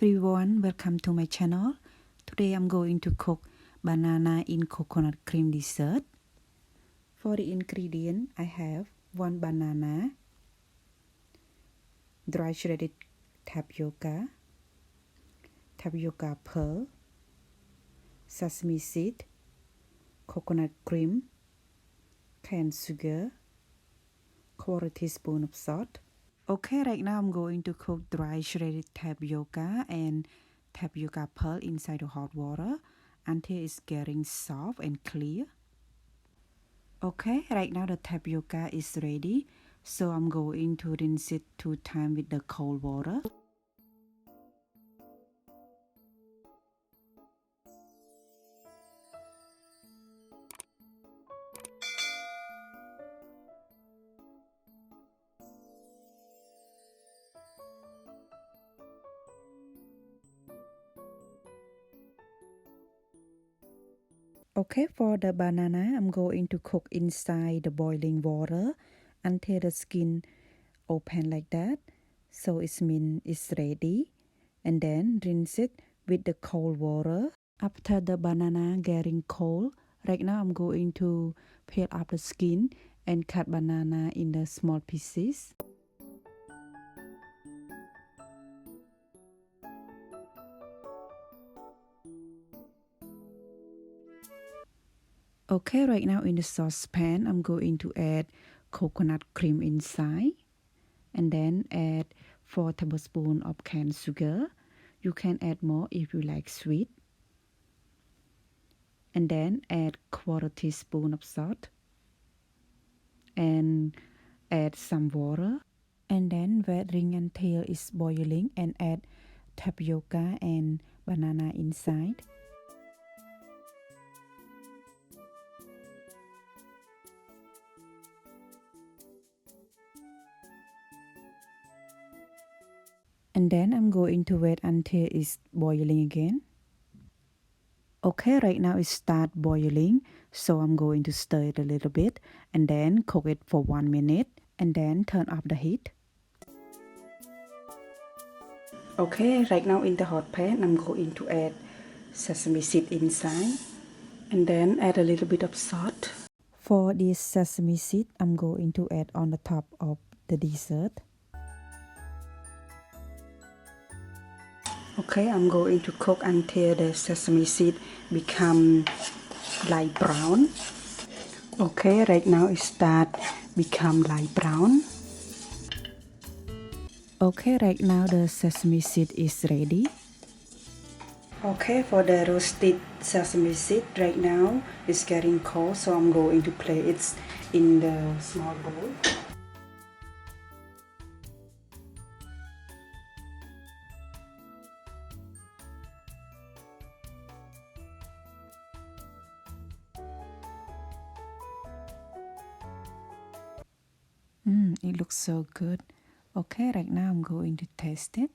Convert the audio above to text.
everyone, welcome to my channel. Today I'm going to cook banana in coconut cream dessert. For the ingredient, I have 1 banana, dry shredded tapioca, tapioca pearl, sesame seed, coconut cream, canned sugar, 1/4 teaspoon of salt. Okay, right now I'm going to cook dry shredded tapioca and tapioca pearl inside the hot water until it's getting soft and clear. Okay, right now the tapioca is ready, so I'm going to rinse it 2 times with the cold water. Okay, for the banana, I'm going to cook inside the boiling water until the skin open like that. So it means it's ready. And then rinse it with the cold water. After the banana getting cold, right now I'm going to peel off the skin and cut banana in the small pieces. Okay, right now in the saucepan, I'm going to add coconut cream inside. And then add 4 tablespoons of canned sugar. You can add more if you like sweet. And then add 1/4 teaspoon of salt. And add some water. And then wetting until it's boiling and add tapioca and banana inside. And then I'm going to wait until it's boiling again. Okay, right now it start boiling, so I'm going to stir it a little bit and then cook it for 1 minute and then turn off the heat. Okay, right now in the hot pan, I'm going to add sesame seed inside and then add a little bit of salt. For this sesame seed, I'm going to add on the top of the dessert. Okay, I'm going to cook until the sesame seed become light brown. Okay, right now it start become light brown. Okay, right now the sesame seed is ready. Okay, for the roasted sesame seed, right now it's getting cold, so I'm going to place it in the small bowl. It looks so good. Okay, right now I'm going to taste it.